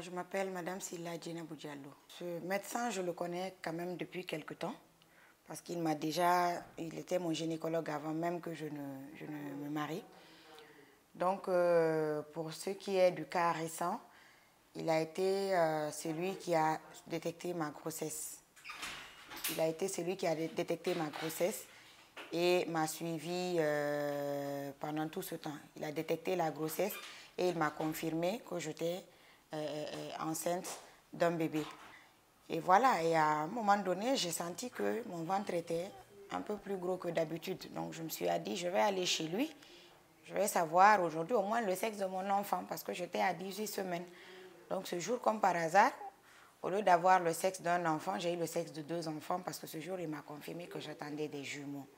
Je m'appelle Madame Silla Djenabou Diallo. Ce médecin, je le connais quand même depuis quelque temps parce qu'il était mon gynécologue avant même que je ne me marie. Donc, pour ce qui est du cas récent, il a été celui qui a détecté ma grossesse. Il a été celui qui a détecté ma grossesse et m'a suivi pendant tout ce temps. Il a détecté la grossesse et il m'a confirmé que j'étais enceinte d'un bébé. Et voilà, et à un moment donné, j'ai senti que mon ventre était un peu plus gros que d'habitude. Donc je me suis dit, je vais aller chez lui, je vais savoir aujourd'hui au moins le sexe de mon enfant parce que j'étais à 18 semaines. Donc ce jour, comme par hasard, au lieu d'avoir le sexe d'un enfant, j'ai eu le sexe de 2 enfants parce que ce jour, il m'a confirmé que j'attendais des jumeaux.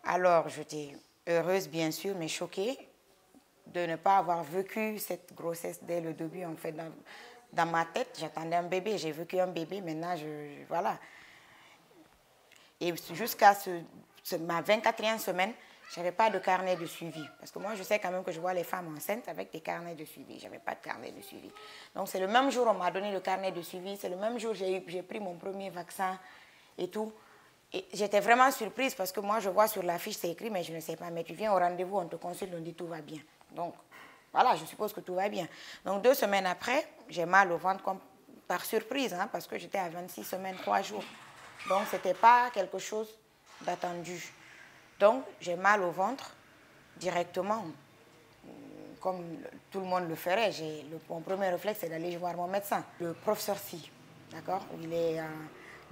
Alors, j'étais heureuse, bien sûr, mais choquée de ne pas avoir vécu cette grossesse dès le début. En fait, dans ma tête, j'attendais un bébé. J'ai vécu un bébé, maintenant, voilà. Et jusqu'à ma 24e semaine, je n'avais pas de carnet de suivi. Parce que moi, je sais quand même que je vois les femmes enceintes avec des carnets de suivi. Je n'avais pas de carnet de suivi. Donc, c'est le même jour, on m'a donné le carnet de suivi. C'est le même jour, j'ai pris mon premier vaccin et tout. Et j'étais vraiment surprise parce que moi, je vois sur l'affiche, c'est écrit, mais je ne sais pas. Mais tu viens au rendez-vous, on te consulte, on dit tout va bien. Donc, voilà, je suppose que tout va bien. Donc, 2 semaines après, j'ai mal au ventre comme par surprise, hein, parce que j'étais à 26 semaines, 3 jours. Donc, ce n'était pas quelque chose d'attendu. Donc, j'ai mal au ventre directement, comme tout le monde le ferait. Mon premier réflexe, c'est d'aller voir mon médecin, le professeur Si, d'accord? Il est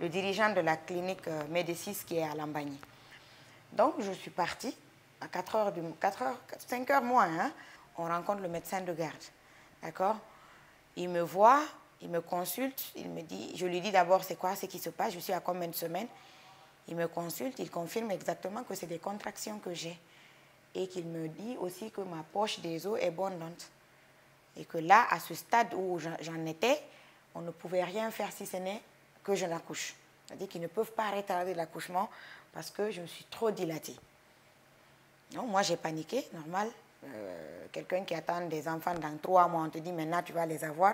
le dirigeant de la clinique Médicis qui est à Lambagny. Donc, je suis partie à 5 heures moins, hein, on rencontre le médecin de garde, d'accord? Il me voit, il me consulte, il me dit, je lui dis d'abord c'est quoi ce qui se passe, je suis à combien de semaines? Il me consulte, il confirme exactement que c'est des contractions que j'ai et qu'il me dit aussi que ma poche des os est abondante et que là, à ce stade où j'en étais, on ne pouvait rien faire si ce n'est que je l'accouche. C'est-à-dire qu'ils ne peuvent pas retarder l'accouchement parce que je me suis trop dilatée. Donc, moi, j'ai paniqué, normal. Quelqu'un qui attend des enfants dans 3 mois, on te dit maintenant tu vas les avoir,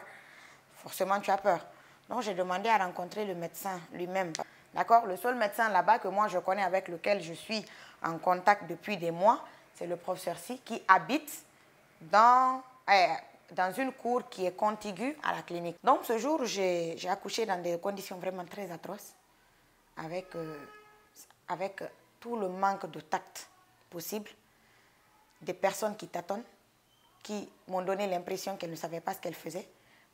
forcément tu as peur. Donc, j'ai demandé à rencontrer le médecin lui-même. D'accord? Le seul médecin là-bas que moi je connais, avec lequel je suis en contact depuis des mois, c'est le professeur Si qui habite dans une cour qui est contiguë à la clinique. Donc, ce jour, j'ai accouché dans des conditions vraiment très atroces, avec tout le manque de tact possible, des personnes qui tâtonnent, qui m'ont donné l'impression qu'elles ne savaient pas ce qu'elles faisaient,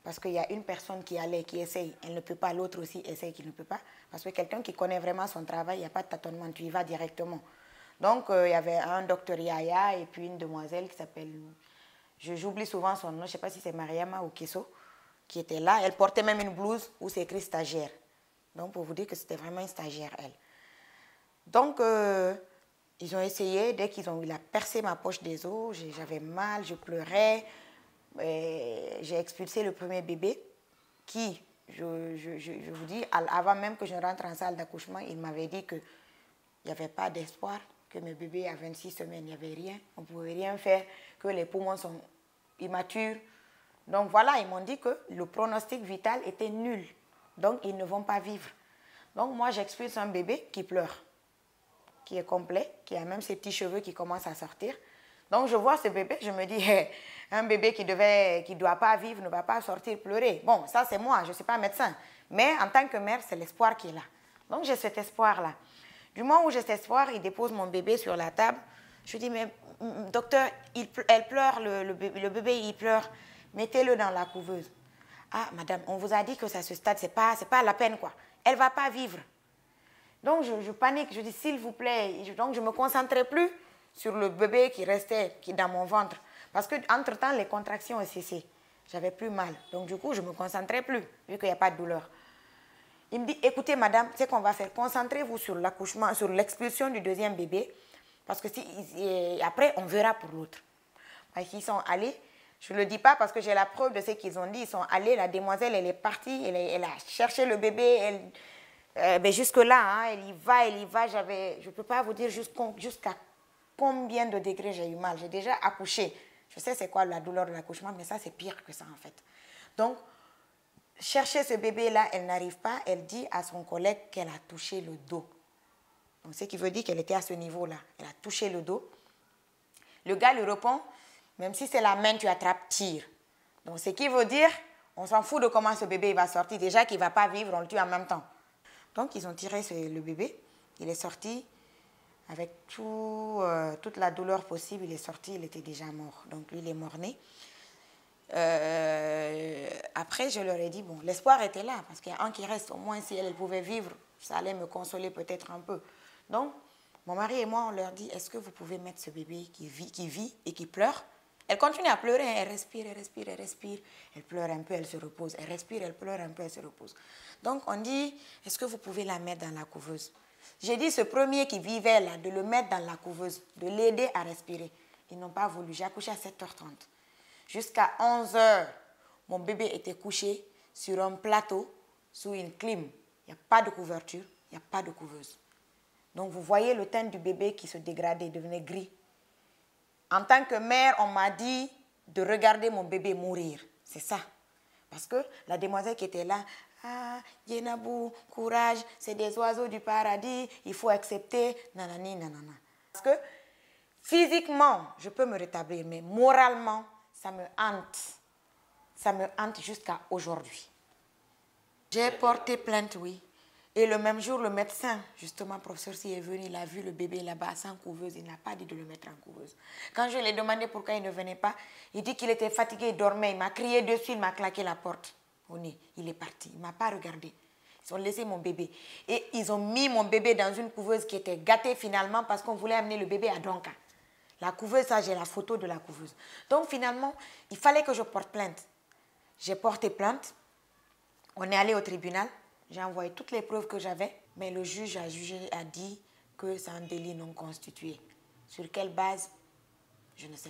parce qu'il y a une personne qui allait, qui essaye, elle ne peut pas, l'autre aussi essaye, qui ne peut pas, parce que quelqu'un qui connaît vraiment son travail, il n'y a pas de tâtonnement, tu y vas directement. Donc, il y avait un docteur Yaya et puis une demoiselle qui s'appelle, j'oublie souvent son nom, je ne sais pas si c'est Mariama ou Kesso, qui était là. Elle portait même une blouse où c'est écrit stagiaire. Donc, pour vous dire que c'était vraiment une stagiaire, elle. Donc, ils ont essayé, dès qu'ils ont percé ma poche des os, j'avais mal, je pleurais. J'ai expulsé le premier bébé qui, je vous dis, avant même que je rentre en salle d'accouchement, il m'avait dit qu'il n'y avait pas d'espoir, que mes bébés à 26 semaines, il n'y avait rien, on ne pouvait rien faire, que les poumons sont immatures. Donc voilà, ils m'ont dit que le pronostic vital était nul, donc ils ne vont pas vivre. Donc moi, j'expulse un bébé qui pleure, qui est complet, qui a même ses petits cheveux qui commencent à sortir. Donc je vois ce bébé, je me dis, un bébé qui ne doit pas vivre ne va pas sortir pleurer. Bon, ça c'est moi, je ne suis pas médecin. Mais en tant que mère, c'est l'espoir qui est là. Donc j'ai cet espoir-là. Du moment où j'ai cet espoir, il dépose mon bébé sur la table. Je dis, mais docteur, elle pleure, le bébé il pleure. Mettez-le dans la couveuse. Ah, madame, on vous a dit que ça, ce stade, c'est pas la peine, quoi. Elle ne va pas vivre. Donc je panique, je dis, s'il vous plaît. Donc je ne me concentrais plus sur le bébé qui restait dans mon ventre. Parce qu'entre-temps, les contractions ont cessé. J'avais plus mal. Donc du coup, je ne me concentrais plus, vu qu'il n'y a pas de douleur. Il me dit, écoutez madame, c'est qu'on va faire, concentrez-vous sur l'accouchement, sur l'expulsion du deuxième bébé, parce que après, on verra pour l'autre. Ils sont allés, je ne le dis pas parce que j'ai la preuve de ce qu'ils ont dit, ils sont allés, la demoiselle, elle est partie, elle a cherché le bébé, jusque-là, hein, elle y va, je ne peux pas vous dire jusqu'à combien de degrés j'ai eu mal. J'ai déjà accouché Je sais c'est quoi la douleur de l'accouchement, mais ça, c'est pire que ça, en fait. Donc, chercher ce bébé-là, elle n'arrive pas. Elle dit à son collègue qu'elle a touché le dos. Donc, ce qui veut dire qu'elle était à ce niveau-là. Elle a touché le dos. Le gars lui répond, même si c'est la main, tu attrapes, tire. Donc, ce qui veut dire, on s'en fout de comment ce bébé va sortir. Déjà qu'il ne va pas vivre, on le tue en même temps. Donc, ils ont tiré le bébé. Il est sorti avec toute la douleur possible. Il est sorti, il était déjà mort. Donc, lui, il est mort-né. Après, je leur ai dit, bon, l'espoir était là, parce qu'il y a un qui reste. Au moins, si elle pouvait vivre, ça allait me consoler peut-être un peu. Donc, mon mari et moi, on leur dit, est-ce que vous pouvez mettre ce bébé qui vit et qui pleure? Elle continue à pleurer, elle respire, elle respire, elle respire. Elle pleure un peu, elle se repose. Elle respire, elle pleure un peu, elle se repose. Donc, on dit, est-ce que vous pouvez la mettre dans la couveuse? J'ai dit, ce premier qui vivait là, de le mettre dans la couveuse, de l'aider à respirer. Ils n'ont pas voulu. J'ai accouché à 7h30. Jusqu'à 11h, mon bébé était couché sur un plateau, sous une clim. Il n'y a pas de couverture, il n'y a pas de couveuse. Donc, vous voyez le teint du bébé qui se dégradait, devenait gris. En tant que mère, on m'a dit de regarder mon bébé mourir. C'est ça. Parce que la demoiselle qui était là, ah, Yenabou, courage, c'est des oiseaux du paradis, il faut accepter, nanani, nanana. Parce que physiquement, je peux me rétablir, mais moralement, ça me hante. Ça me hante jusqu'à aujourd'hui. J'ai porté plainte, oui. Et le même jour, le médecin, justement, professeur Si est venu, il a vu le bébé là-bas sans couveuse. Il n'a pas dit de le mettre en couveuse. Quand je lui ai demandé pourquoi il ne venait pas, il dit qu'il était fatigué, il dormait. Il m'a crié dessus, il m'a claqué la porte au nez. Il est parti. Il ne m'a pas regardé. Ils ont laissé mon bébé. Et ils ont mis mon bébé dans une couveuse qui était gâtée finalement parce qu'on voulait amener le bébé à Donka. La couveuse, ça, j'ai la photo de la couveuse. Donc finalement, il fallait que je porte plainte. J'ai porté plainte. On est allé au tribunal. J'ai envoyé toutes les preuves que j'avais, mais le juge a dit que c'est un délit non constitué. Sur quelle base? Je ne sais